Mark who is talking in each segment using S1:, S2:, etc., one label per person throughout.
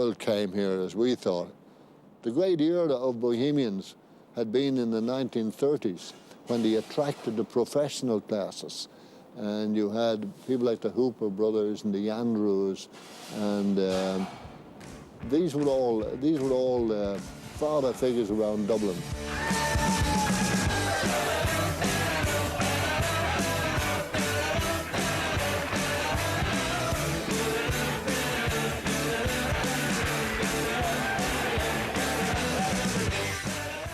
S1: world came here, as we thought. The great era of Bohemians had been in the 1930s, when they attracted the professional classes. And you had people like the Hooper brothers and the Andrews, and these were all father figures around Dublin.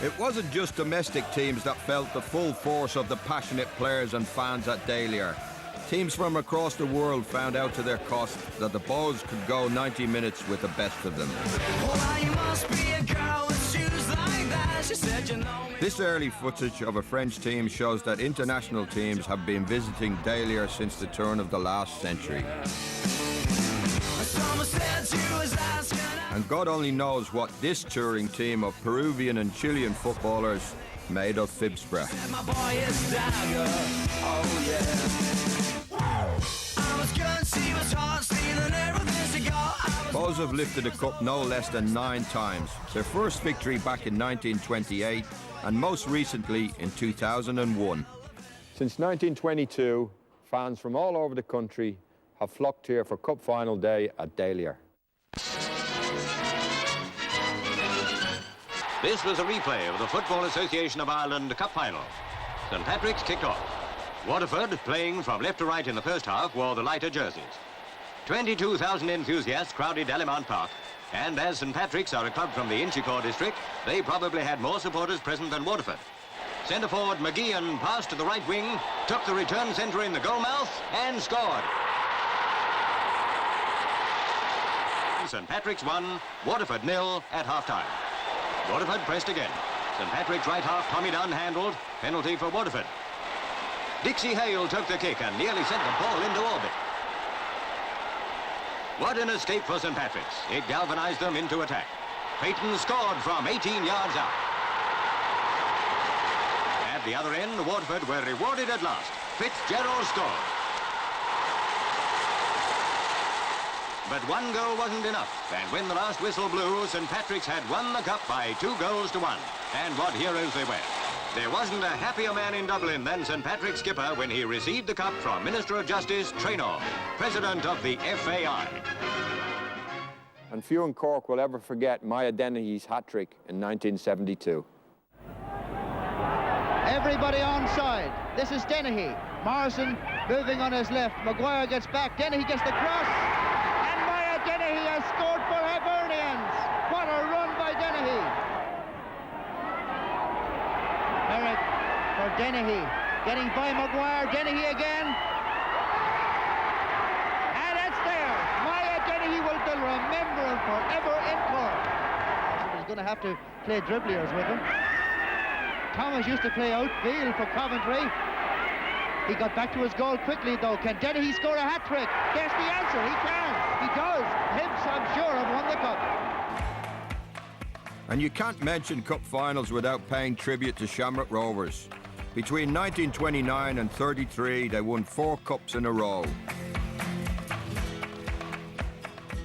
S2: It wasn't just domestic teams that felt the full force of the passionate players and fans at Dallyer. Teams from across the world found out to their cost that the Bows could go 90 minutes with the best of them. This early footage of a French team shows that international teams have been visiting Dallyer since the turn of the last century. And God only knows what this touring team of Peruvian and Chilean footballers made of Fibsborough. Bows have lifted the cup no less than 9 times. Their first victory back in 1928 and most recently in 2001.
S3: Since 1922, fans from all over the country have flocked here for Cup Final Day at Dallyer.
S4: This was a replay of the Football Association of Ireland Cup Final. St Patrick's kicked off. Waterford, playing from left to right in the first half, wore the lighter jerseys. 22,000 enthusiasts crowded Dalymount Park, and as St Patrick's are a club from the Inchicore district, they probably had more supporters present than Waterford. Centre forward McGeehan passed to the right wing, took the return centre in the goal mouth, and scored. St Patrick's 1, Waterford 0 at half-time. Waterford pressed again. St Patrick's right half, Tommy Dunn handled. Penalty for Waterford. Dixie Hale took the kick and nearly sent the ball into orbit. What an escape for St Patrick's. It galvanised them into attack. Payton scored from 18 yards out. At the other end, Waterford were rewarded at last. Fitzgerald scored. But one goal wasn't enough, and when the last whistle blew, St Patrick's had won the cup by 2 goals to 1. And what heroes they were. There wasn't a happier man in Dublin than St Patrick's skipper when he received the cup from Minister of Justice Traynor, President of the FAI.
S3: And few in Cork will ever forget Maya Dennehy's hat-trick in 1972.
S5: Everybody onside. This is Dennehy. Morrison moving on his left. Maguire gets back. Dennehy gets the cross. Dennehy has scored for Hibernians. What a run by Dennehy. Merrick for Dennehy. Getting by Maguire. Dennehy again. And it's there. Maya Dennehy will be remembered forever in Cork. He's going to have to play dribblers with him. Thomas used to play outfield for Coventry. He got back to his goal quickly, though. Can Dennehy score a hat-trick? Guess the answer. He can. He does. Hibs, I'm sure, have won the cup.
S2: And you can't mention cup finals without paying tribute to Shamrock Rovers. Between 1929 and 33, they won 4 cups in a row.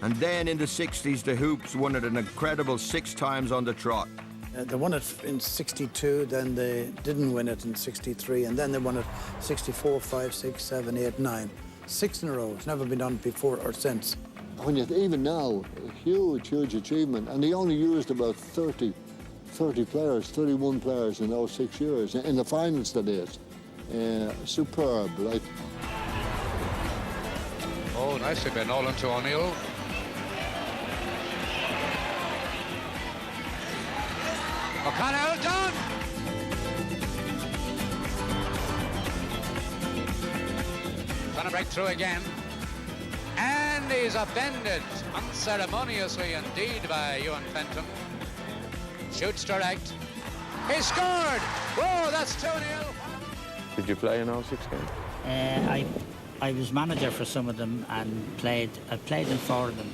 S2: And then in the 60s, the Hoops won it an incredible 6 times on the trot.
S6: They won it in 62, then they didn't win it in 63, and then they won it 64, 5, 6, 7, 8, 9. 6 in a row. It's never been done before or since.
S1: When even now, a huge, huge achievement, and they only used about 30 players, 31 players in those 6 years, in the finals that is. Superb, like.
S7: Oh, nicely been Nolan to O'Neill. O'Connell done! Trying to break through again. And he's upended unceremoniously indeed by Ewan Fenton. Shoots direct. He scored! Whoa, that's 2-0.
S3: Did you play in all 6 games?
S8: I was manager for some of them and I played in 4 of them.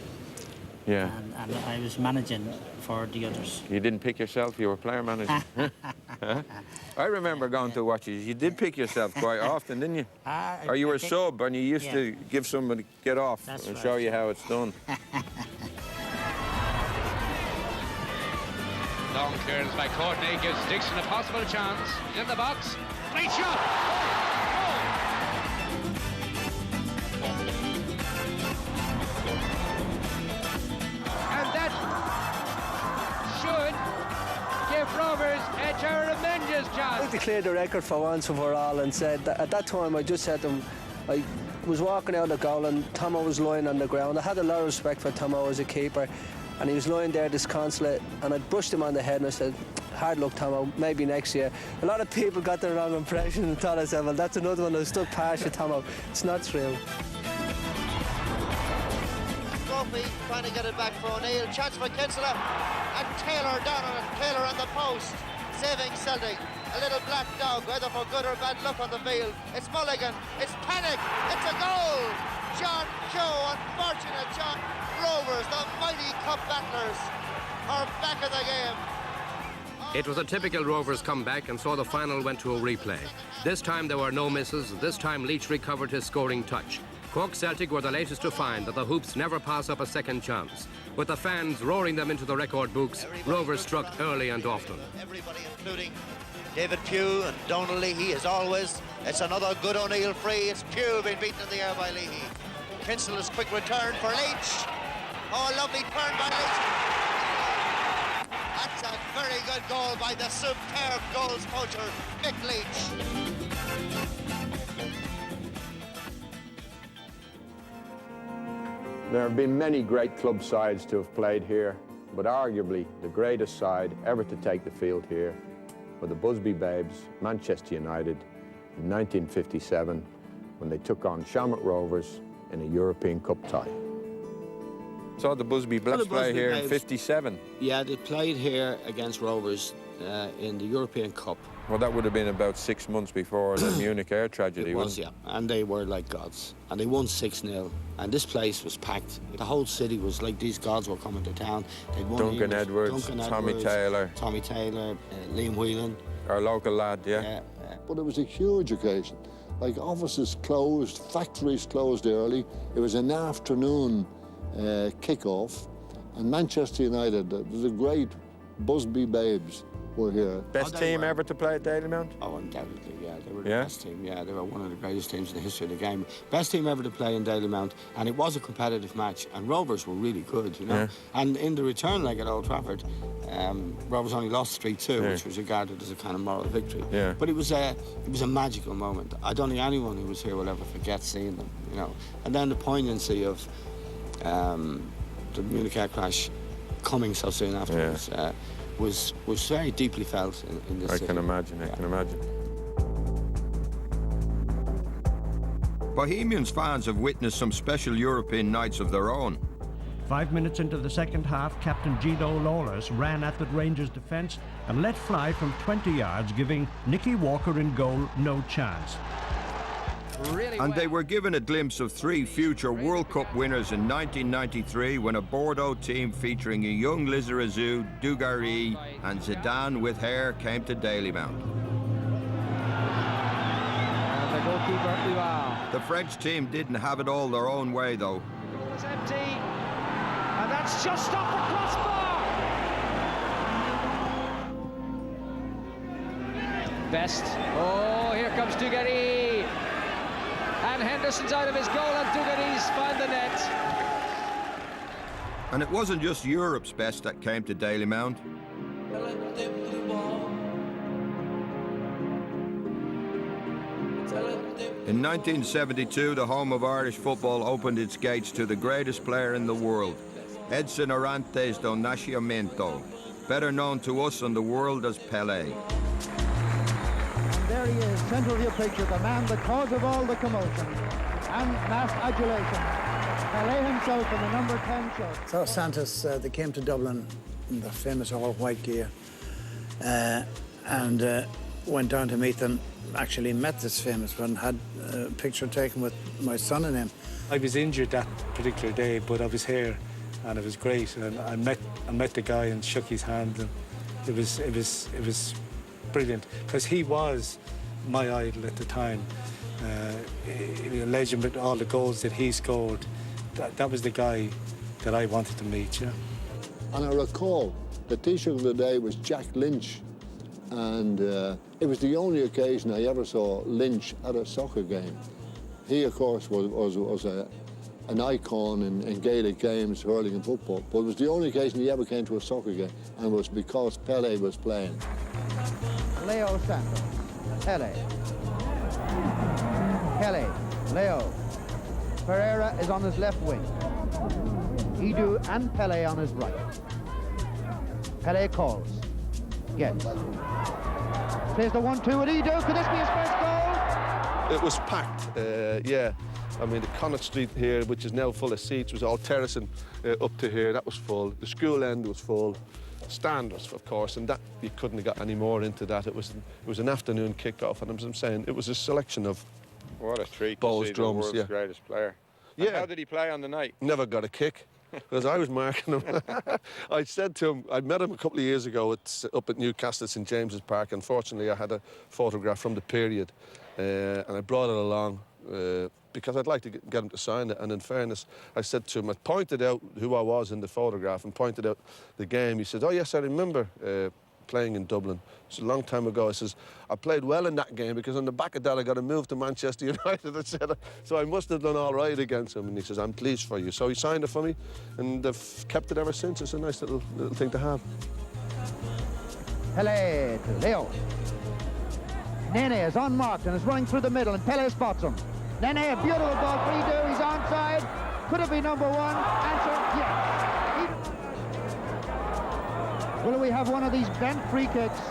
S3: Yeah.
S8: And I was managing for the others.
S3: You didn't pick yourself, you were player manager. I remember going to watch you. You did pick yourself quite often, didn't you? Or you were a sub and you used to give somebody get off and show you how it's done.
S7: Strong clearance by Courtney gives Dixon a possible chance. In the box. Great shot!
S5: And that should give Rovers a tremendous chance.
S9: I'd like to clear the record for once and for all and said that at that time I just said to him, I was walking out the goal and Tomo was lying on the ground. I had a lot of respect for Tomo as a keeper and he was lying there disconsolate and I brushed him on the head and I said, hard luck Tomo, maybe next year. A lot of people got the wrong impression and thought I said, well that's another one that stuck past you Tomo. It's not true.
S5: Trophy trying to get it back for O'Neill. Chance for Kinsella and Taylor down on it. Taylor on the post, saving Celtic. A little black dog, whether for good or bad luck on the field. It's Mulligan, it's panic, it's a goal! John Keogh, unfortunate John. Rovers, the mighty cup battlers, are back in the game.
S10: It was a typical Rovers comeback, and so the final went to a replay. This time there were no misses. This time Leach recovered his scoring touch. Cork Celtic were the latest to find that the Hoops never pass up a second chance. With the fans roaring them into the record books, Rovers struck early and often.
S5: Everybody, including David Pugh and Donald Leahy, as always. It's another good O'Neill free. It's Pugh being beaten in the air by Leahy. Kinsella's quick return for Leach. Oh, lovely turn by Leach. That's a very good goal by the superb goals poacher, Mick Leach.
S3: There have been many great club sides to have played here, but arguably the greatest side ever to take the field here were the Busby Babes, Manchester United, in 1957, when they took on Shamrock Rovers in a European Cup tie. Saw the Busby Blacks play here in 57.
S11: Yeah, they played here against Rovers in the European Cup.
S3: Well, that would have been about 6 months before the Munich air tragedy,
S11: wasn't it? Yeah, and they were like gods. And they won 6-0. And this place was packed. The whole city was like these gods were coming to town. They'd won
S3: Duncan Edwards, Tommy Taylor,
S11: Liam Whelan.
S3: Our local lad, yeah.
S1: But it was a huge occasion. Like offices closed, factories closed early. It was an afternoon kick-off. And Manchester United, the great Busby Babes, were here.
S3: Best team ever to play at Dalymount?
S11: Oh, undoubtedly, yeah. They were the best team, yeah. They were one of the greatest teams in the history of the game. Best team ever to play in Dalymount, and it was a competitive match, and Rovers were really good, you know. Yeah. And in the return leg at Old Trafford, Rovers only lost 3-2, which was regarded as a kind of moral victory. Yeah. But it was a magical moment. I don't think anyone who was here will ever forget seeing them, you know. And then the poignancy of the Munich air crash coming so soon afterwards. Was very deeply felt in this city.
S3: I can imagine.
S2: Bohemians fans have witnessed some special European nights of their own.
S12: 5 minutes into the second half, Captain Guido Lawless ran at the Rangers' defence and let fly from 20 yards, giving Nicky Walker in goal no chance.
S2: And they were given a glimpse of 3 future World Cup winners in 1993 when a Bordeaux team featuring a young Lizarazu, Dugarry and Zidane with hair came to Dalymount.
S5: The goalkeeper, Ual.
S2: The French team didn't have it all their own way, though.
S5: It was empty, and that's just off the crossbar. Best. Oh, here comes Dugarry. And Henderson's out of his goal and Dugarry's found the net.
S2: And it wasn't just Europe's best that came to Dalymount. In 1972, the home of Irish football opened its gates to the greatest player in the world, Edson Arantes do Nascimento, better known to us and the world as Pelé.
S5: There he is, centre of your picture, the man, the cause of all the commotion and mass adulation. Pelé himself in the number 10 shirt.
S6: So Santos, they came to Dublin in the famous all-white gear and went down to meet them. Actually met this famous one, had a picture taken with my son and him.
S13: I was injured that particular day, but I was here and it was great. And I met the guy and shook his hand, and it was brilliant, because he was my idol at the time. A legend with all the goals that he scored. That was the guy that I wanted to meet, yeah.
S1: And I recall the Taoiseach of the day was Jack Lynch, and it was the only occasion I ever saw Lynch at a soccer game. He, of course, was an icon in Gaelic games, hurling and football, but it was the only occasion he ever came to a soccer game, and it was because Pelé was playing.
S5: Leo Santos, Pelé, Leo. Pereira is on his left wing. Edu and Pelé on his right. Pelé calls. Gets. Plays the 1-2 with Edu. Could this be his first goal?
S14: It was packed, yeah. I mean, the Connaught Street here, which is now full of seats, was all terracing up to here. That was full. The school end was full. Stand was, of course, and that you couldn't have got any more into that. It was an afternoon kick-off, and as I'm saying, it was a selection of
S3: What a treat
S14: Bowes
S3: to see
S14: drums,
S3: the world's greatest player.
S14: Yeah.
S3: And how did he play on the night?
S14: Never got a kick, because I was marking him. I said to him, I'd met him a couple of years ago up at Newcastle at St James's Park. Unfortunately, I had a photograph from the period, and I brought it along because I'd like to get him to sign it. And in fairness, I said to him, I pointed out who I was in the photograph and pointed out the game. He said, oh yes, I remember playing in Dublin. It's a long time ago. I says, I played well in that game because on the back of that I got a move to Manchester United. I said, so I must have done all right against him. And he says, I'm pleased for you. So he signed it for me, and they've kept it ever since. It's a nice little thing to have.
S5: Pelé to Leo. Nene is unmarked and is running through the middle, and Pelé spots him. Nene, a beautiful ball for Edu. He's onside. Could it be number one? Answer, yes. Will we have one of these bent free kicks?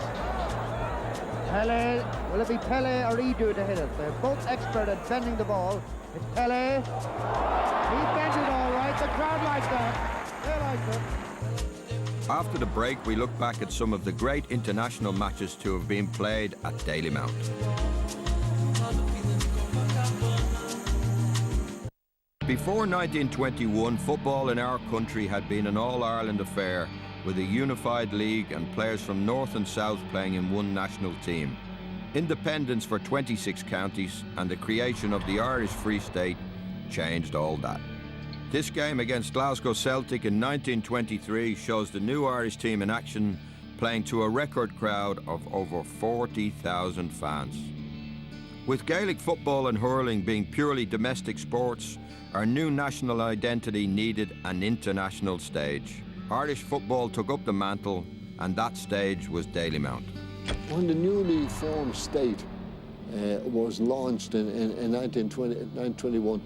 S5: Pelé, will it be Pelé or Edu to hit it? They're both expert at bending the ball. It's Pelé. He bent it all right. The crowd liked that. They liked it.
S2: After the break, we look back at some of the great international matches to have been played at Dalymount. Before 1921, football in our country had been an all-Ireland affair, with a unified league and players from north and south playing in one national team. Independence for 26 counties and the creation of the Irish Free State changed all that. This game against Glasgow Celtic in 1923 shows the new Irish team in action, playing to a record crowd of over 40,000 fans. With Gaelic football and hurling being purely domestic sports, our new national identity needed an international stage. Irish football took up the mantle, and that stage was Dalymount.
S1: When the newly formed state was launched in 1921,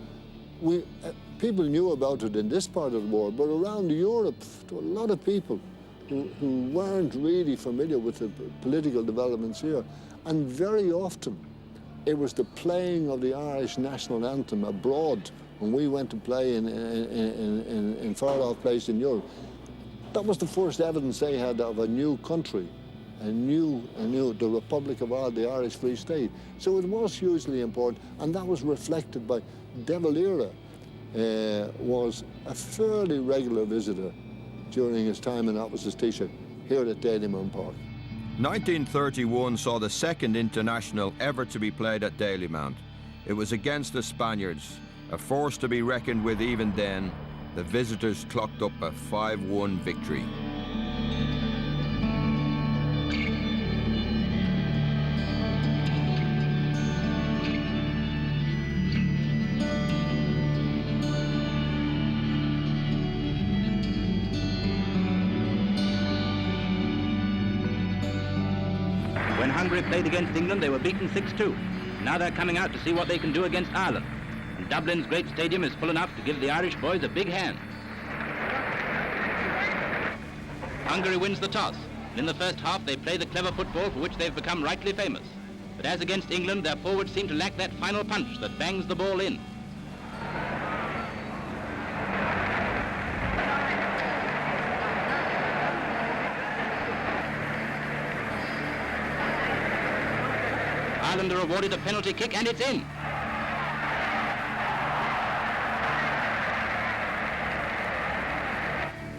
S1: people knew about it in this part of the world, but around Europe, there were a lot of people who weren't really familiar with the political developments here. And very often, it was the playing of the Irish national anthem abroad when we went to play in far-off places in Europe. That was the first evidence they had of a new country, the Republic of Ireland, the Irish Free State. So it was hugely important, and that was reflected by De Valera. Was a fairly regular visitor during his time in office as Taoiseach here at Dalymount Park.
S2: 1931 saw the second international ever to be played at Dalymount. It was against the Spaniards, a force to be reckoned with even then. The visitors clocked up a 5-1 victory.
S15: When Hungary played against England, they were beaten 6-2. Now they're coming out to see what they can do against Ireland. And Dublin's great stadium is full enough to give the Irish boys a big hand. Hungary wins the toss. And in the first half, they play the clever football for which they've become rightly famous. But as against England, their forwards seem to lack that final punch that bangs the ball in. Ireland are awarded a penalty kick, and it's in.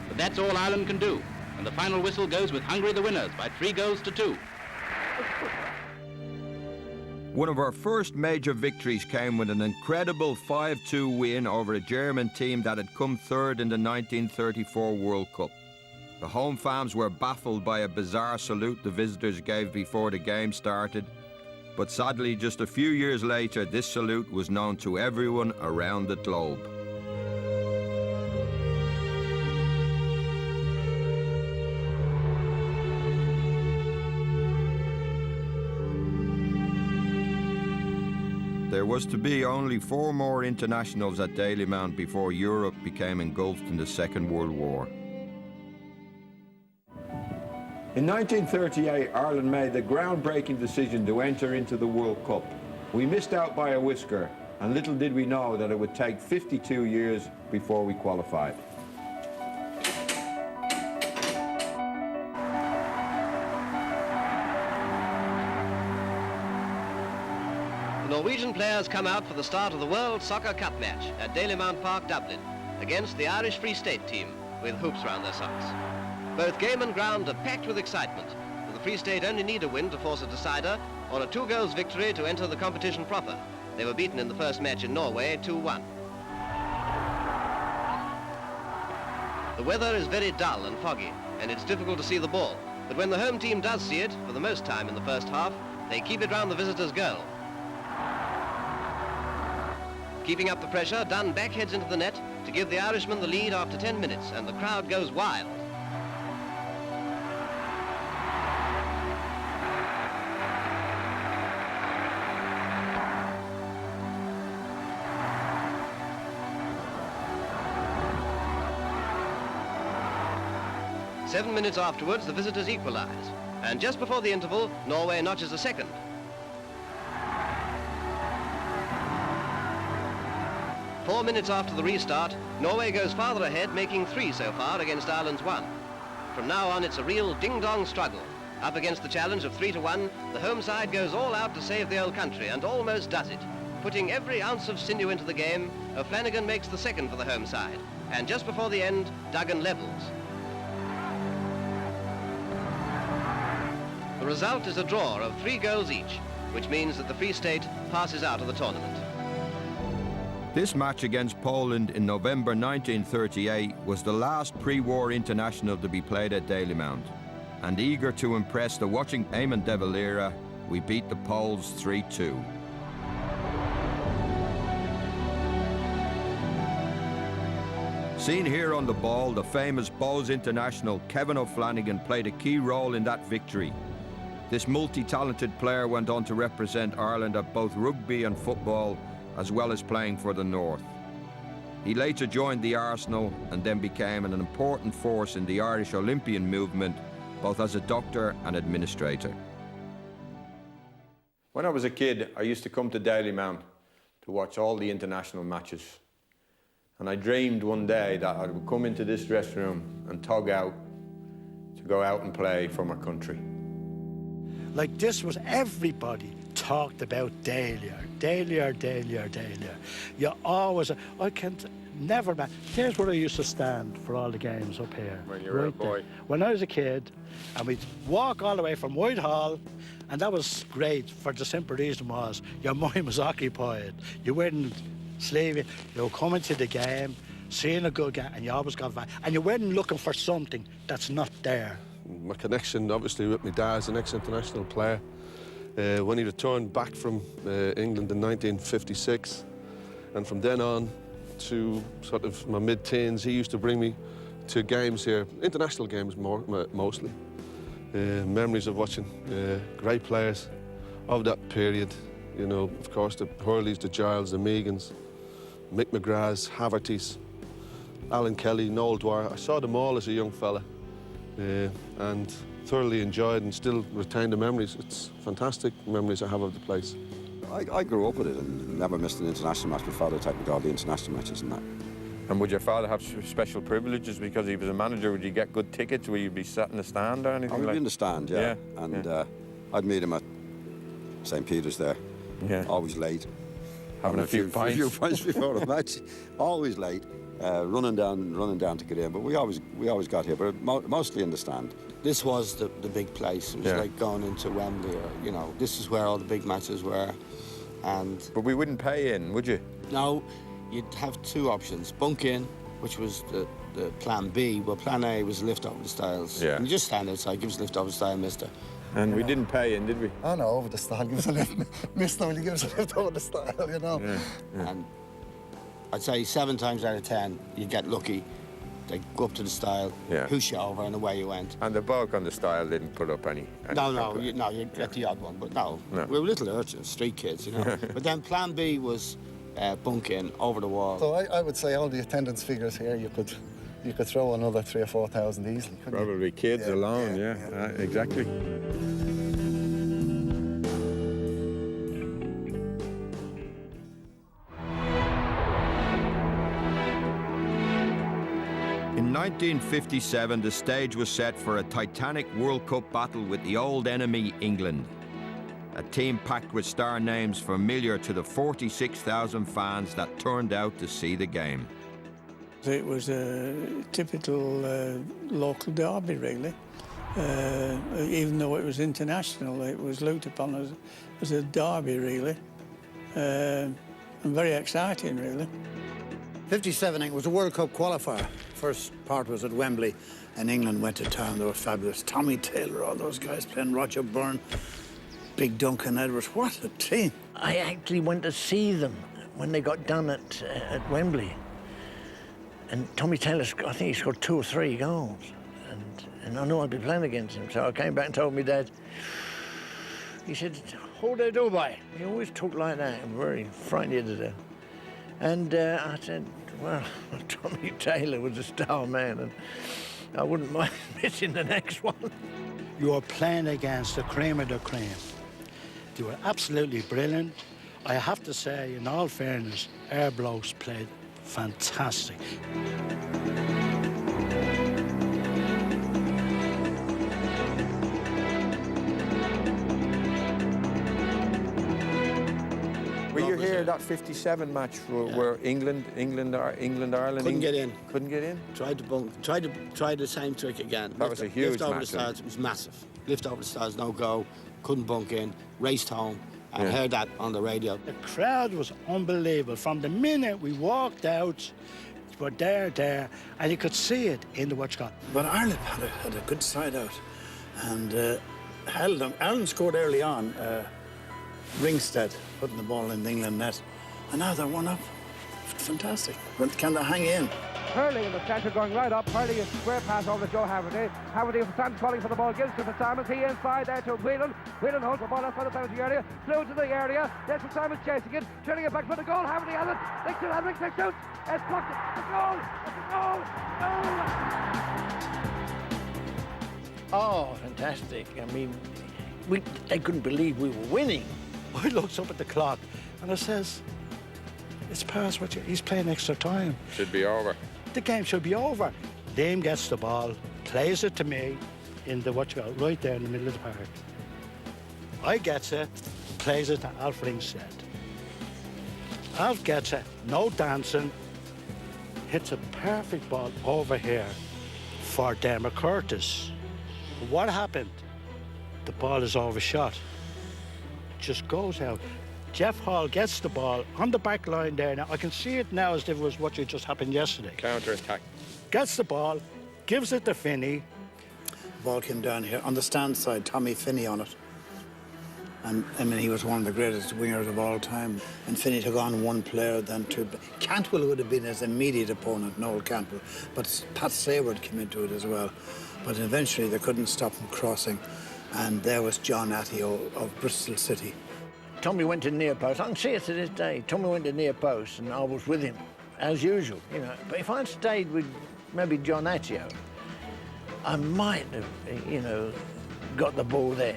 S15: But that's all Ireland can do, and the final whistle goes with Hungary the winners by 3-2.
S2: One of our first major victories came with an incredible 5-2 win over a German team that had come third in the 1934 World Cup. The home fans were baffled by a bizarre salute the visitors gave before the game started, but sadly just a few years later this salute was known to everyone around the globe. There was to be only 4 more internationals at Dalymount before Europe became engulfed in the Second World War.
S3: In 1938, Ireland made the groundbreaking decision to enter into the World Cup. We missed out by a whisker, and little did we know that it would take 52 years before we qualified.
S16: The Norwegian players come out for the start of the World Soccer Cup match at Dalymount Park, Dublin, against the Irish Free State team with hoops round their socks. Both game and ground are packed with excitement, for the Free State only need a win to force a decider or a 2-goals victory to enter the competition proper. They were beaten in the first match in Norway 2-1. The weather is very dull and foggy, and it's difficult to see the ball, but when the home team does see it, for the most time in the first half, they keep it round the visitors' goal. Keeping up the pressure, Dunn backheads into the net to give the Irishman the lead after 10 minutes, and the crowd goes wild. Seven minutes afterwards, the visitors equalise, and just before the interval, Norway notches a second. Four minutes after the restart, Norway goes farther ahead, making 3 so far against Ireland's 1. From now on, it's a real ding-dong struggle. Up against the challenge of 3-1, the home side goes all out to save the old country, and almost does it. Putting every ounce of sinew into the game, O'Flanagan makes the second for the home side. And just before the end, Duggan levels. The result is a draw of 3 goals each, which means that the Free State passes out of the tournament.
S2: This match against Poland in November 1938 was the last pre-war international to be played at Dalymount. And eager to impress the watching Eamon de Valera, we beat the Poles 3-2. Seen here on the ball, the famous Bohs international Kevin O'Flanagan played a key role in that victory. This multi-talented player went on to represent Ireland at both rugby and football, as well as playing for the North. He later joined the Arsenal and then became an important force in the Irish Olympian movement, both as a doctor and administrator.
S3: When I was a kid, I used to come to Dalymount to watch all the international matches. And I dreamed one day that I would come into this dressing room and tug out to go out and play for my country.
S17: Like this was everybody talked about Dallyer. You always, I can't, never, man. Here's where I used to stand for all the games up here.
S3: When you were a boy?
S17: When I was a kid, and we'd walk all the way from Whitehall, and that was great for the simple reason was your mind was occupied. You weren't sleeping, you were coming to the game, seeing a good game, and you always got back. And you weren't looking for something that's not there.
S14: My connection, obviously, with my dad as an ex-international player. When he returned back from England in 1956, and from then on to sort of my mid-teens, he used to bring me to games here, international games mostly. Memories of watching great players of that period. You know, of course, the Hurleys, the Giles, the Meegans, Mick McGraths, Havertys, Alan Kelly, Noel Dwyer. I saw them all as a young fella, and thoroughly enjoyed and still retain the memories. It's fantastic memories I have of the place.
S18: I grew up with it and never missed an international match. My father took me to all the international matches and that.
S3: And would your father have special privileges because he was a manager? Would you get good tickets? Would you be sat in the stand or anything?
S18: I would
S3: like?
S18: be in the stand, yeah. And I'd meet him at St. Peter's there.
S3: Yeah.
S18: Always late.
S3: Having a few pints.
S18: A few pints before the match. Always late. Running down to get in. But we always got here, but mostly in the stand.
S11: This was the big place. It was like going into Wembley, or, you know, this is where all the big matches were.
S3: But we wouldn't pay in, would you?
S11: No, you'd have 2 options. Bunk in, which was the plan B, but plan A was lift over the stiles.
S3: Yeah.
S11: And you just stand outside, give us a lift over the stile, mister.
S3: And we didn't pay in, did we?
S19: Oh no, over the stile, give us a lift. Mister, will you give us a lift over the stile, you know?
S3: Yeah.
S11: And I'd say 7 times out of 10, you get lucky. They go up to the stile, push you over, and away you went.
S3: And the bulk on the stile didn't put up any
S11: No, you get the odd one, but no. We were little urchins, street kids, you know. But then plan B was bunk in over the wall.
S19: So I would say all the attendance figures here, you could throw another 3,000 or 4,000 easily.
S3: Probably
S19: you?
S3: kids alone, exactly.
S2: In 1957, the stage was set for a titanic World Cup battle with the old enemy, England. A team packed with star names familiar to the 46,000 fans that turned out to see the game.
S6: It was a typical local derby, really. Even though it was international, it was looked upon as a derby, really. And very exciting, really.
S17: 57, it was a World Cup qualifier. First part was at Wembley, and England went to town. They were fabulous. Tommy Taylor, all those guys playing, Roger Byrne, Big Duncan Edwards. What a team.
S20: I actually went to see them when they got done at Wembley. And Tommy Taylor, I think he scored 2 or 3 goals. And I knew I'd be playing against him. So I came back and told my dad. He said, "How they do, boy?" He always talked like that, very frightened to death. And I said, well, Tommy Taylor was a star man, and I wouldn't mind missing the next one.
S17: You are playing against the cream of the cream. They were absolutely brilliant. I have to say, in all fairness, our blokes played fantastic.
S3: Were you here that 57 match where England, Ireland?
S11: Couldn't get in.
S3: Couldn't get in?
S11: Tried the same trick again.
S3: That was a huge
S11: lift over
S3: match.
S11: the stars, it was massive. Lift over the stars, no go. Couldn't bunk in. Raced home. And heard that on the radio.
S17: The crowd was unbelievable. From the minute we walked out, we were there, and you could see it in the watch clock. But Ireland had a good side out, and held them. Ireland scored early on. Ringstead putting the ball in the England net, and now they're 1 up. Fantastic. But can they hang in?
S21: Hurley in the centre going right up. Hurley is square pass over to Joe Haverty. Haverty for Simons calling for the ball. Gives to Fitzsimons. He inside there to Whelan. Whelan holds the ball outside the penalty area. Flew to the area. There's Fitzsimons chasing it. Turning it back for the goal. Haverty has it. They shoot. Haverty shoots. It's blocked. It's a goal. It's a goal. Goal.
S20: Oh, fantastic. I mean, they couldn't believe we were winning.
S17: I looked up at the clock, and it says, it's past what he's playing extra time.
S3: Should be over.
S17: The game should be over. Liam gets the ball, plays it to me in the right there in the middle of the park. I gets it, plays it to Alf Ringstead. Alf gets it, no dancing, hits a perfect ball over here for Dermot Curtis. What happened? The ball is overshot. Just goes out. Jeff Hall gets the ball on the back line there. Now, I can see it now as if it was what just happened yesterday.
S3: Counter-attack.
S17: Gets the ball, gives it to Finney. The ball came down here on the stand side, Tommy Finney on it. And I mean, he was one of the greatest wingers of all time. And Finney took on 1 player, then 2. Cantwell would have been his immediate opponent, Noel Cantwell. But Pat Sayward came into it as well. But eventually they couldn't stop him crossing. And there was John Attio of Bristol City.
S20: Tommy went to near post. I can see it to this day. Tommy went to near post, and I was with him, as usual, you know. But if I'd stayed with maybe John Attio, I might have, you know, got the ball then.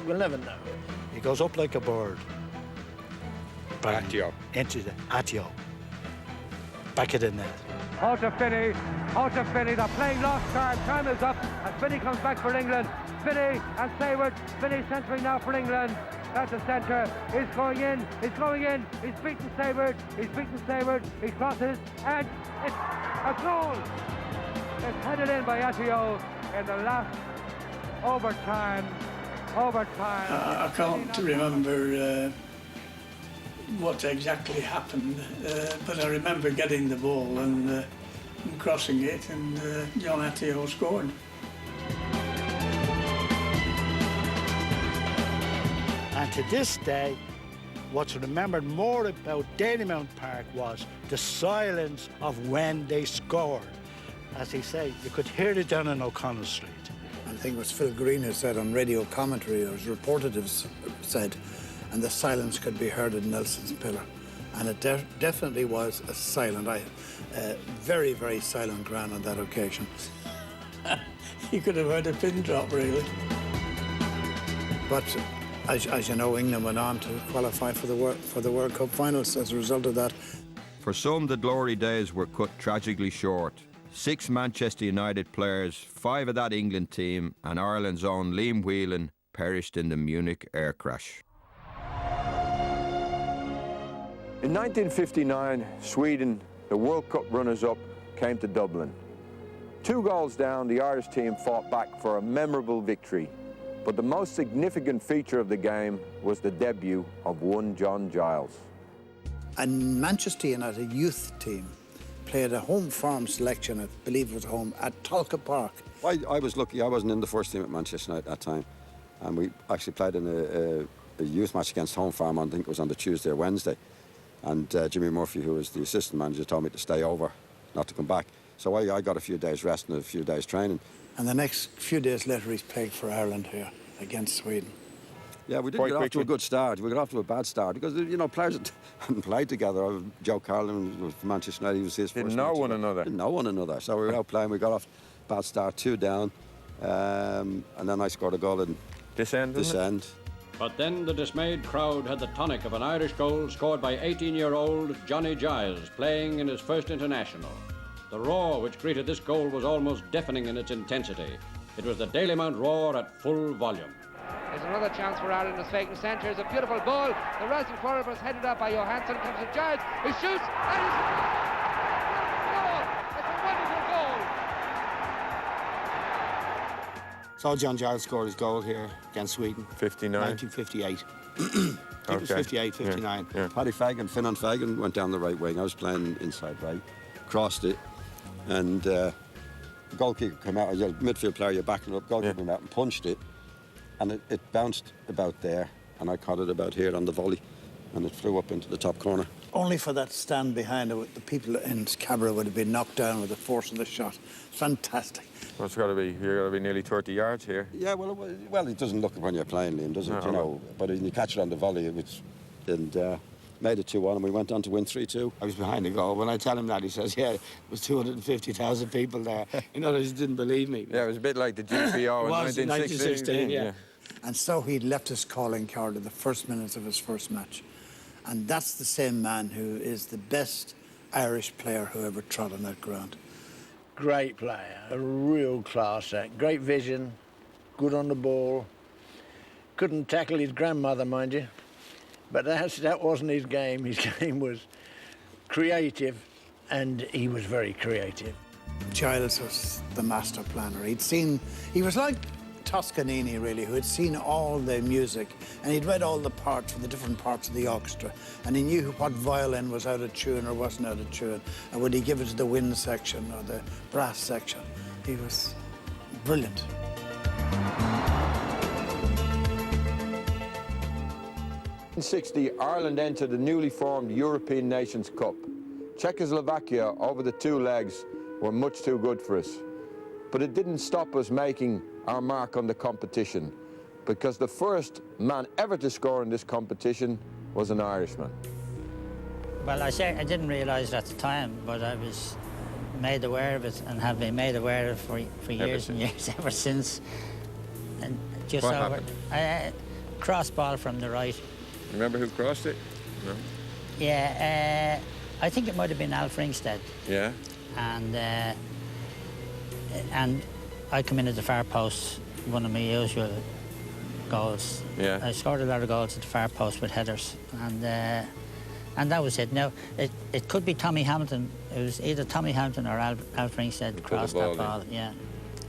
S20: We'll never know.
S17: He goes up like a bird.
S3: Attio.
S17: Into the Attio. Back of the net.
S21: Out to Finney. They're playing lost time. Time is up as Finney comes back for England. Finney and Sayward. Finney centering now for England. At the centre. He's going in. He's beaten Sayward. He crosses. And it's a goal. It's headed in by Attio in the last overtime.
S6: I can't remember what exactly happened, but I remember getting the ball and and crossing it, and John Atteo scored.
S17: And to this day, what's remembered more about Dalymount Park was the silence of when they scored. As they say, you could hear it down in O'Connell Street.
S4: I think it was Phil Green who said on radio commentary, or as reporters said, and the silence could be heard at Nelson's Pillar. And it definitely was a silent, very, very silent ground on that occasion.
S6: You could have heard a pin drop, really.
S4: But as you know, England went on to qualify for the World Cup finals as a result of that.
S2: For some, the glory days were cut tragically short. 6 Manchester United players, 5 of that England team, and Ireland's own Liam Whelan perished in the Munich air crash.
S3: In 1959, Sweden, the World Cup runners-up, came to Dublin. 2 goals down, the Irish team fought back for a memorable victory. But the most significant feature of the game was the debut of one John Giles.
S4: And Manchester United youth team played a home farm selection, I believe it was home, at Dalymount Park.
S18: I was lucky, I wasn't in the first team at Manchester United at that time. And we actually played in a youth match against Home Farm, I think it was on the Tuesday or Wednesday. And Jimmy Murphy, who was the assistant manager, told me to stay over, not to come back. So I got a few days rest and a few days training.
S4: And the next few days later, he's played for Ireland here against Sweden.
S18: Yeah, we didn't get off to a good start. We got off to a bad start because, you know, players hadn't played together. Joe Carlin was from Manchester United. He was his first
S3: Didn't know one another.
S18: Didn't know one another. So we were out playing. We got off bad start, 2 down. And then I scored a goal in
S3: this end.
S22: But then the dismayed crowd had the tonic of an Irish goal scored by 18-year-old Johnny Giles, playing in his first international. The roar which greeted this goal was almost deafening in its intensity. It was the Dalymount roar at full volume.
S21: There's another chance for Ireland as Fagan centres. A beautiful ball. The rising forward was headed up by Johansson. Comes to Giles. He shoots. And he's goal. It's a wonderful goal.
S11: So John Giles scored his goal here against Sweden.
S3: 59.
S11: 1958. I think it was 58, 59.
S18: Yeah. Paddy Fagan, Finan Fagan went down the right wing. I was playing inside right. Crossed it. And the goalkeeper came out. Your midfield player, you're backing up. Goalkeeper came out and punched it. And it bounced about there, and I caught it about here on the volley, and it flew up into the top corner.
S4: Only for that stand behind it, the people in Cabra would have been knocked down with the force of the shot. Fantastic.
S3: Well, you've got to be nearly 30 yards here.
S18: Yeah, well, it doesn't look when you're playing, Liam, does it? No, you know, but when you catch it on the volley, and made it 2-1, and we went on to win 3-2.
S11: I was behind the goal. When I tell him that, he says, yeah, it was 250,000 people there. In other words, he didn't believe me.
S3: Yeah, it was a bit like the GPO in 1916.
S11: Yeah.
S4: And so he left his calling card in the first minutes of his first match. And that's the same man who is the best Irish player who ever trod on that ground.
S20: Great player, a real class act, great vision, good on the ball. Couldn't tackle his grandmother, mind you. But that wasn't his game. His game was creative, and he was very creative.
S4: Giles was the master planner. He was like Toscanini, really, who had seen all the music, and he'd read all the parts from the different parts of the orchestra, and he knew what violin was out of tune or wasn't out of tune, and would he give it to the wind section or the brass section. He was brilliant.
S3: In 1960, Ireland entered the newly formed European Nations Cup. Czechoslovakia, over the 2 legs, were much too good for us. But it didn't stop us making our mark on the competition, because the first man ever to score in this competition was an Irishman.
S8: Well, I didn't realise it at the time, but I was made aware of it and have been made aware of it for years and years, ever since. And just
S3: what
S8: over,
S3: happened?
S8: Cross ball from the right.
S3: Remember who crossed it? No.
S8: Yeah, I think it might have been Alf Ringstead.
S3: Yeah.
S8: And I come in at the far post, one of my usual goals.
S3: Yeah.
S8: I scored a lot of goals at the far post with headers, and that was it. Now, it could be Tommy Hamilton. It was either Tommy Hamilton or Alf Ringstead crossed that ball. Yeah.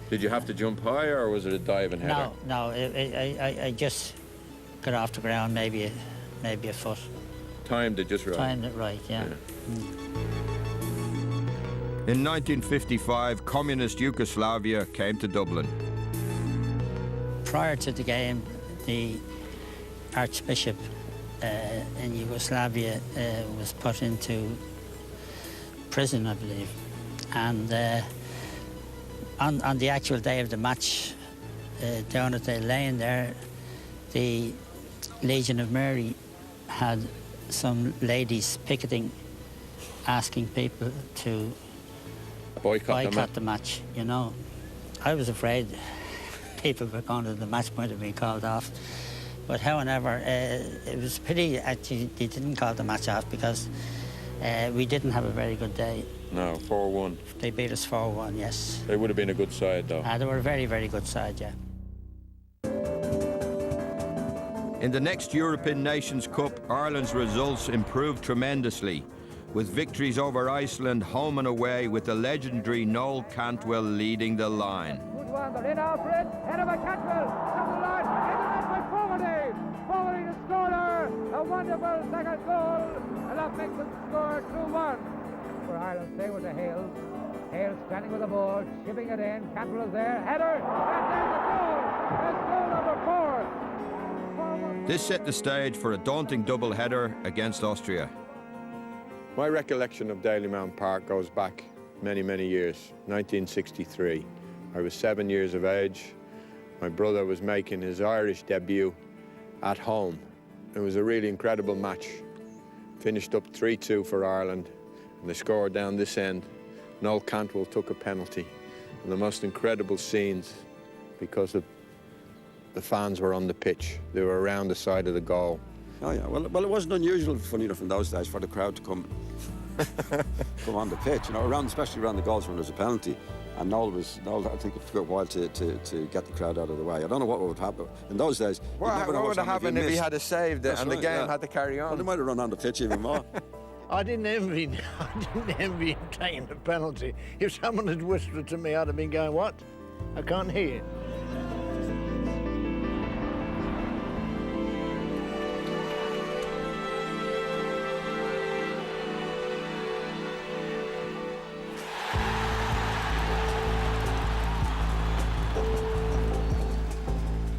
S3: Did you have to jump higher, or was it a dive and header?
S8: No. I just got off the ground, maybe a foot.
S3: Timed it just right.
S8: Timed it right, yeah.
S2: In 1955, communist Yugoslavia came to Dublin.
S8: Prior to the game, the Archbishop in Yugoslavia was put into prison, I believe. And on the actual day of the match, down at the lane there, the Legion of Mary had some ladies picketing, asking people to boycott the match, you know. I was afraid people were going to the match might have been called off. But however, it was pity actually they didn't call the match off because we didn't have a very good day.
S7: No, 4-1.
S8: They beat us 4-1, yes.
S7: They would have been a good side, though.
S8: They were a very, very good side, yeah.
S2: In the next European Nations Cup, Ireland's results improved tremendously, with victories over Iceland home and away, with the legendary Noel Cantwell leading the line.
S21: Good one, they're in after it. Head of a Cantwell, down the line, in the net by Fogarty. Fogarty the scorer, a wonderful second goal, and that makes them score 2-1. For Ireland, stay with the Hales. Hales standing with the ball, chipping it in. Cantwell is there, header, and there's the goal. That's goal number 4.
S2: This set the stage for a daunting double-header against Austria.
S3: My recollection of Dalymount Park goes back many, many years. 1963. I was 7 years of age. My brother was making his Irish debut at home. It was a really incredible match. Finished up 3-2 for Ireland, and they scored down this end. Noel Cantwell took a penalty. And the most incredible scenes, because of the fans were on the pitch. They were around the side of the goal.
S18: Oh yeah, well it wasn't unusual, funny enough, in those days for the crowd to come on the pitch, you know, especially around the goals when there's a penalty. And Noel, I think it took a while to get the crowd out of the way. I don't know what would happen. In those days,
S3: what would have happened if he had saved it and the game had to carry on?
S18: Well, they might have run on the pitch even more.
S20: I didn't envy him taking the penalty. If someone had whispered to me, I'd have been going, what? I can't hear.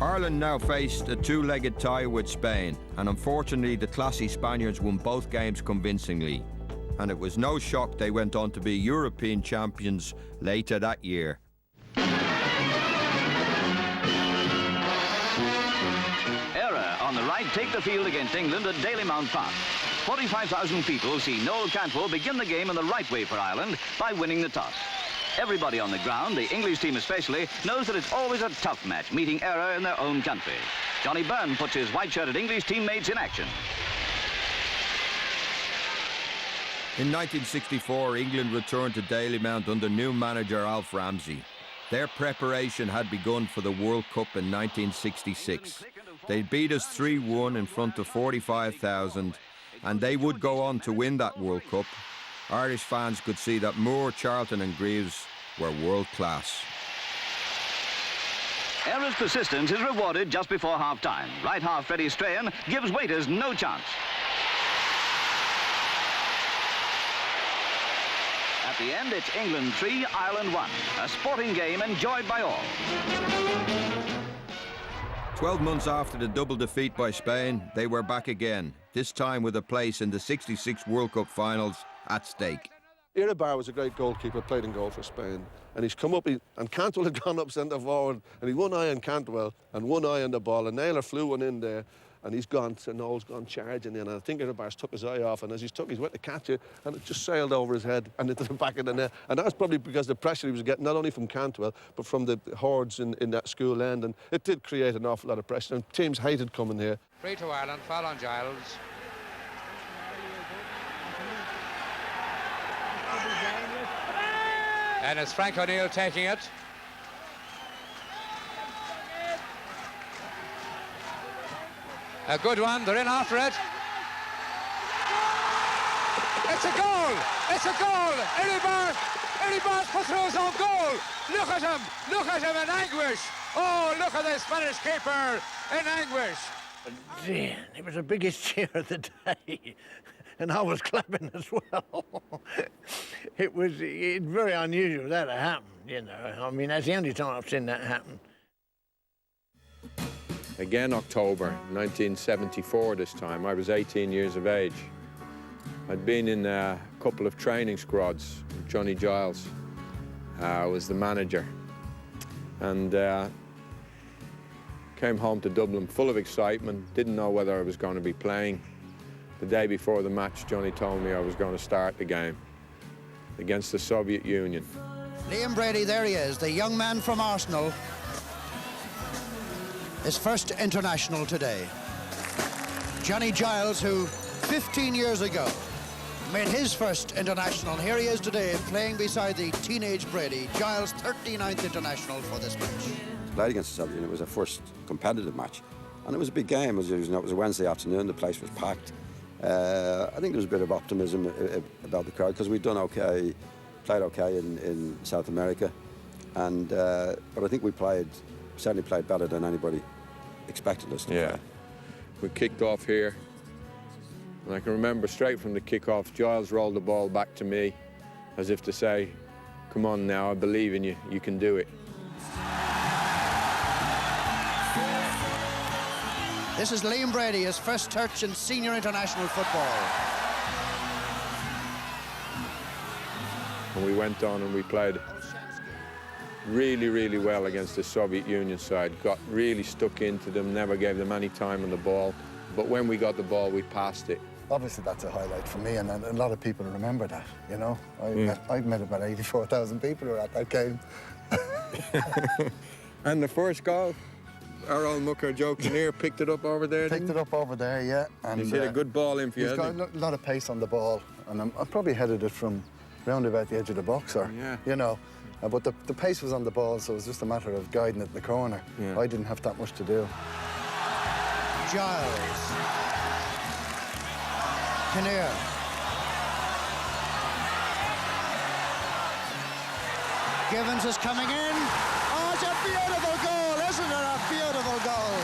S2: Ireland now faced a two-legged tie with Spain, and unfortunately the classy Spaniards won both games convincingly. And it was no shock they went on to be European champions later that year.
S9: Error on the right take the field against England at Dalymount Park. 45,000 people see Noel Cantwell begin the game in the right way for Ireland by winning the toss. Everybody on the ground, the English team especially, knows that it's always a tough match, meeting error in their own country. Johnny Byrne puts his white-shirted English teammates in action.
S2: In 1964, England returned to Dalymount under new manager Alf Ramsey. Their preparation had begun for the World Cup in 1966. They beat us 3-1 in front of 45,000, and they would go on to win that World Cup. Irish fans could see that Moore, Charlton and Greaves were world-class.
S9: Error's persistence is rewarded just before half-time. Right half Freddie Strahan gives waiters no chance. At the end, it's England 3, Ireland 1. A sporting game enjoyed by all.
S2: 12 months after the double defeat by Spain, they were back again, this time with a place in the '66 World Cup finals at stake.
S14: Iribar was a great goalkeeper, played in goal for Spain, and he's come up, and Cantwell had gone up centre forward, and he one eye on Cantwell and one eye on the ball, and Naylor flew one in there, and he's gone, so Noel's gone charging in, and I think Iribar's took his eye off, and as he's took, he's went to catch it, and it just sailed over his head and into the back of the net, and that's probably because the pressure he was getting, not only from Cantwell, but from the hordes in that school end, and it did create an awful lot of pressure, and teams hated coming here.
S21: Free to Ireland, foul on Giles. And it's Frank O'Neill taking it. A good one, they're in after it. It's a goal! It's a goal! Iribar's put through his own goal! Look at him in anguish! Oh, look at the Spanish keeper in anguish!
S20: Dear, it was the biggest cheer of the day. and I was clapping as well. It was very unusual that it happened, you know. I mean, that's the only time I've seen that happen.
S3: Again, October 1974 this time. I was 18 years of age. I'd been in a couple of training squads. Johnny Giles was the manager. And came home to Dublin full of excitement, didn't know whether I was going to be playing. The day before the match, Johnny told me I was going to start the game against the Soviet Union.
S4: Liam Brady, there he is, the young man from Arsenal. His first international today. Johnny Giles, who 15 years ago made his first international. Here he is today playing beside the teenage Brady. Giles, 39th international for this match.
S18: Played against the Soviet Union. It was our first competitive match. And it was a big game. It was a Wednesday afternoon. The place was packed. I think there was a bit of optimism about the crowd because we'd done okay, played okay in South America. And, but I think we certainly played better than anybody expected us to play.
S3: We kicked off here. And I can remember straight from the kick-off, Giles rolled the ball back to me as if to say, come on now, I believe in you, you can do it.
S4: This is Liam Brady, his first touch in senior international football.
S3: And we went on and we played really, really well against the Soviet Union side. Got really stuck into them, never gave them any time on the ball. But when we got the ball, we passed it.
S19: Obviously, that's a highlight for me, and a lot of people remember that, you know. I've met about 84,000 people who were at that game.
S3: And the first goal, our old mucker Joe Kinnear picked it up over there.
S19: Picked it up over there, yeah. And
S3: he's hit a good ball in for you,
S19: he's got a lot of pace on the ball, and I probably headed it from round about the edge of the box, or, you know. But the pace was on the ball, so it was just a matter of guiding it in the corner.
S3: Yeah.
S19: I didn't have that much to do.
S4: Giles. Kinnear. Givens is coming in. Oh, it's a beautiful goal, isn't it? A beautiful goal.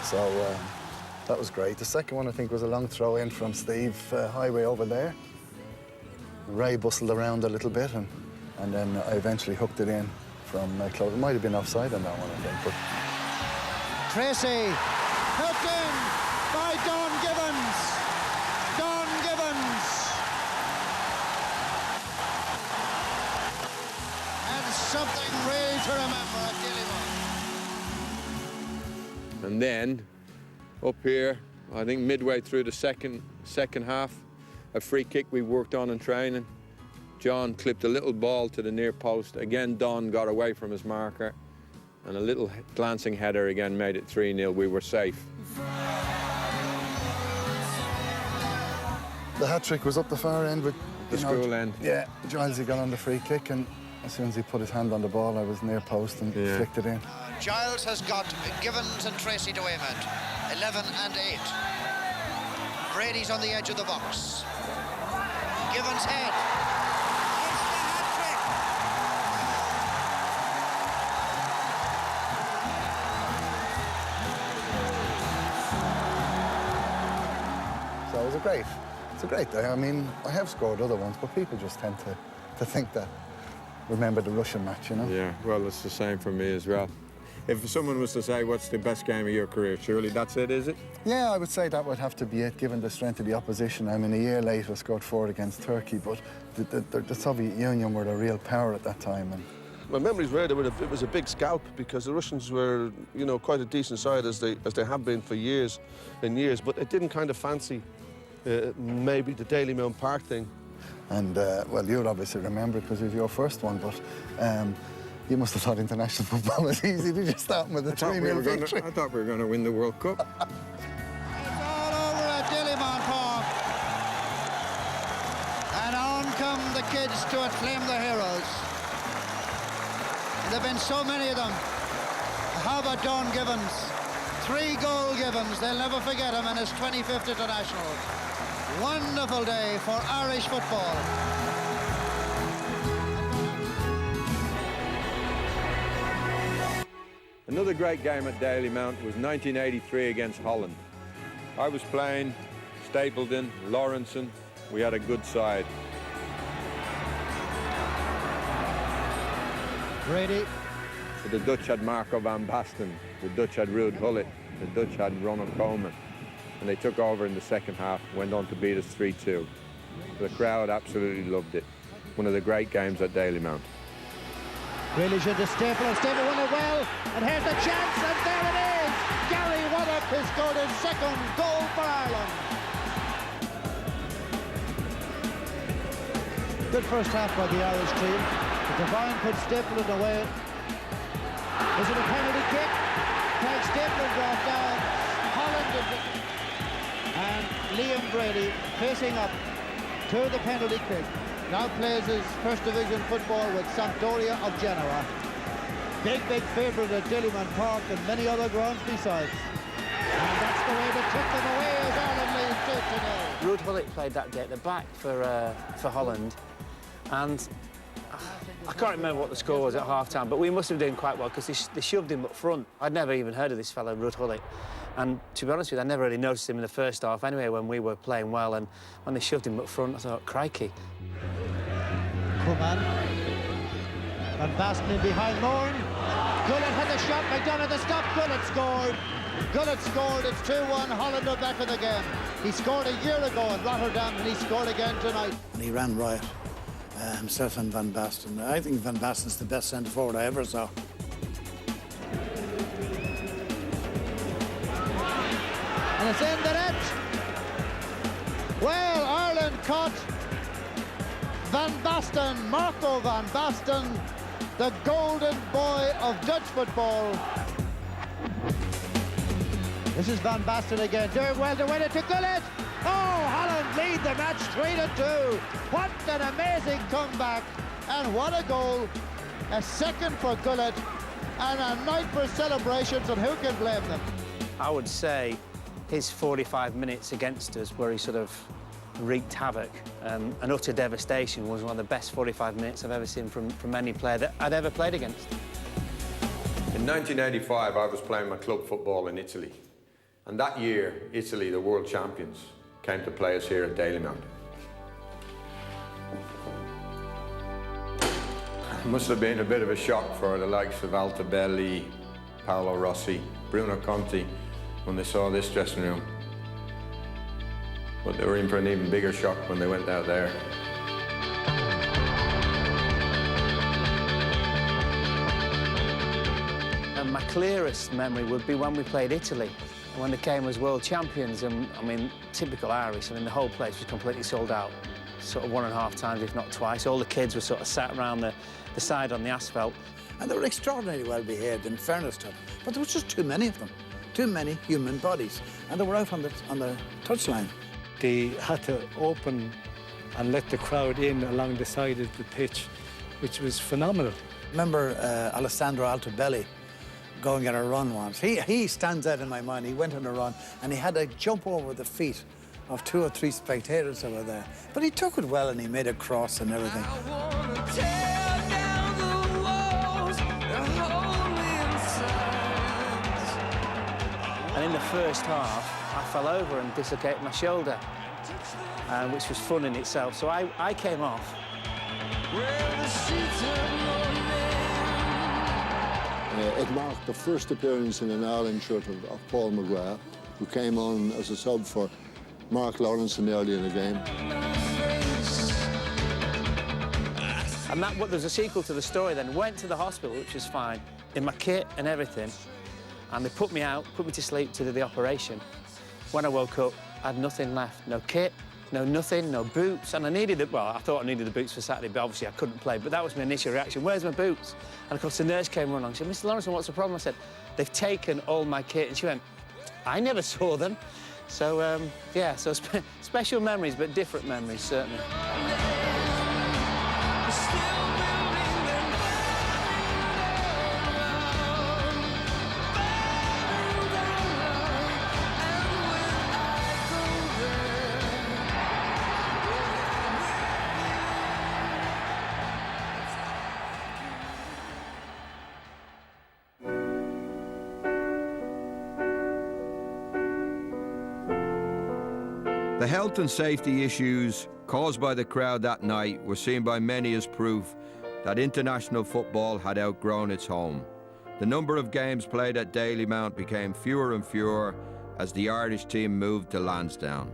S19: So that was great. The second one, I think, was a long throw in from Steve Highway over there. Ray bustled around a little bit, and then I eventually hooked it in from close. It might have been offside on that one, I think. But
S4: Tracy, hooked in by Don Givens. Don Givens. And something really to remember at Dalymount.
S3: And then, up here, I think midway through the second half, a free kick we worked on in training. John clipped a little ball to the near post. Again, Don got away from his marker. And a little glancing header again made it 3-0. We were safe.
S19: the hat-trick was up the far end with...
S3: The school end.
S19: Yeah, Giles, he got on the free kick, and as soon as he put his hand on the ball, I was near post and flicked it in.
S4: Giles has got Givens and Tracy to aim at, 11 and 8. Brady's on the edge of the box. Givens' head.
S19: So it was it's a great day. I mean, I have scored other ones, but people just tend to think that, remember the Russian match, you know?
S3: Yeah, well, it's the same for me as well. If someone was to say, what's the best game of your career, surely that's it, is it?
S19: Yeah, I would say that would have to be it, given the strength of the opposition. I mean, a year later, I scored 4 against Turkey, but the Soviet Union were the real power at that time. And
S14: my memories were it was a big scalp, because the Russians were, you know, quite a decent side as they have been for years and years, but it didn't kind of fancy maybe the Dalymount Park thing.
S19: And, well, you'll obviously remember it because it was your first one, but you must have thought international football was easy. Did you start with a 3-0 victory?
S3: I thought we were going to win the World Cup.
S4: It's all over at Dalymount Park. And on come the kids to acclaim the heroes. There have been so many of them. How about Don Givens? 3-goal Givens. They'll never forget him in his 25th international. Wonderful day for Irish football.
S3: Another great game at Dalymount was 1983 against Holland. I was playing Stapleton, Lawrenson. We had a good side.
S5: Brady.
S3: The Dutch had Marco van Basten, the Dutch had Ruud Gullit, the Dutch had Ronald Koeman, and they took over in the second half, went on to beat us 3-2. The crowd absolutely loved it. One of the great games at Dalymount.
S5: Really should have Staple, and Staple won it well, and here's the chance, and there it is! Gary Waddock has scored his second goal for Ireland. Good first half by the Irish team. Devine puts Stapleton away. Is it a penalty kick? Can Stapleton brought down? Holland and Liam Brady facing up to the penalty kick. Now plays his first division football with Sampdoria of Genoa. Big favourite at Dalymount Park and many other grounds besides. And that's the way to tip them away as Ireland leads 2-0.
S10: Ruud Gullit played that day at the back for Holland, and I can't remember what the score was at half-time, but we must have done quite well because they shoved him up front. I'd never even heard of this fellow, Ruud Gullit. And to be honest with you, I never really noticed him in the first half anyway when we were playing well, and when they shoved him up front, I thought, crikey.
S5: Koeman. Van Basten in behind Mourne. Gullit had the shot, McDonagh the stop, Gullit scored. Gullit scored, it's 2-1, Holland are back in the game. He scored a year ago in Rotterdam and he scored again tonight.
S4: And he ran riot, himself and Van Basten. I think Van Basten's the best centre forward I ever saw.
S5: And it's in the net. Well, Ireland caught Van Basten, Marco Van Basten, the golden boy of Dutch football. This is Van Basten again, doing well to win it to Gullit. Oh, Holland lead the match 3-2. What an amazing comeback, and what a goal. A second for Gullit, and a night for celebrations, and who can blame them?
S10: I would say his 45 minutes against us, where he sort of wreaked havoc, and utter devastation, was one of the best 45 minutes I've ever seen from any player that I'd ever played against.
S3: In 1985, I was playing my club football in Italy. And that year, Italy, the world champions, came to play us here at Dalymount. It must have been a bit of a shock for the likes of Altobelli, Paolo Rossi, Bruno Conti, when they saw this dressing room. But they were in for an even bigger shock when they went out there.
S10: And my clearest memory would be when we played Italy, when they came as world champions. And I mean, typical Irish, I mean, the whole place was completely sold out, sort of 1.5 times, if not twice. All the kids were sort of sat around the side on the asphalt.
S4: And they were extraordinarily well behaved, in fairness to them. But there was just too many of them, too many human bodies. And they were out on the touchline.
S13: They had to open and let the crowd in along the side of the pitch, which was phenomenal.
S4: Remember Alessandro Altobelli going on a run once? He stands out in my mind. He went on a run and he had to jump over the feet of 2 or 3 spectators that were there. But he took it well and he made a cross and everything.
S10: And in the first half, I fell over and dislocated my shoulder, which was fun in itself. So I came off.
S1: It marked the first appearance in an Ireland shirt of Paul McGrath, who came on as a sub for Mark Lawrenson early in the game.
S10: And there's a sequel to the story then. Went to the hospital, which was fine, in my kit and everything. And they put me out, put me to sleep to do the operation. When I woke up, I had nothing left. No kit, no nothing, no boots. And I needed it, well, I thought I needed the boots for Saturday, but obviously I couldn't play. But that was my initial reaction. Where's my boots? And of course, the nurse came along and said, Mr. Lawrenson, what's the problem? I said, they've taken all my kit. And she went, I never saw them. So, yeah, so special memories, but different memories, certainly.
S2: The health and safety issues caused by the crowd that night were seen by many as proof that international football had outgrown its home. The number of games played at Dalymount became fewer and fewer as the Irish team moved to Lansdowne.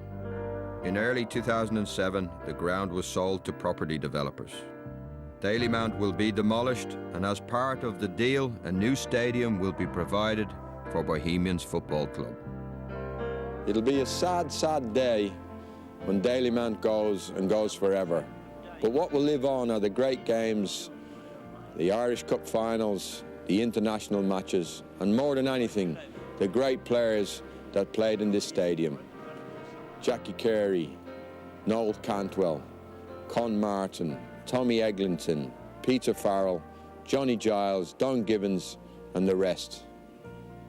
S2: In early 2007, the ground was sold to property developers. Dalymount will be demolished, and as part of the deal, a new stadium will be provided for Bohemians Football Club.
S3: It'll be a sad, sad day when Dalymount goes and goes forever. But what will live on are the great games, the Irish Cup finals, the international matches, and more than anything, the great players that played in this stadium. Jackie Carey, Noel Cantwell, Con Martin, Tommy Eglinton, Peter Farrell, Johnny Giles, Don Givens, and the rest.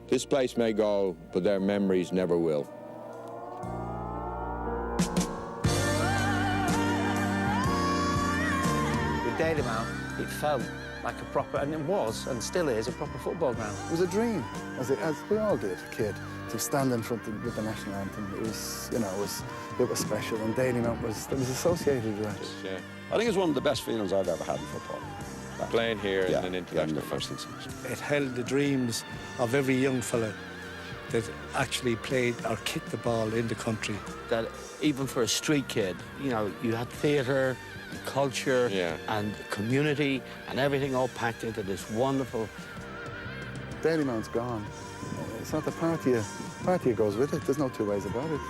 S3: This place may go, but their memories never will.
S10: With Dalymount, it felt like a proper, and it was, and still is, a proper football ground.
S19: It was a dream, as we all did, kid, to stand in front with the national anthem. It was, you know, it was special, and Dalymount was associated with that.
S18: Yeah. I think it's one of the best feelings I've ever had in football.
S7: Playing here in an international
S18: in the first instance.
S13: It held the dreams of every young fella that actually played or kicked the ball in the country.
S12: That even for a street kid, you know, you had theatre, and culture, and community, and everything all packed into this wonderful.
S19: Dalymount's gone. It's not the party goes with it. There's no two ways about it.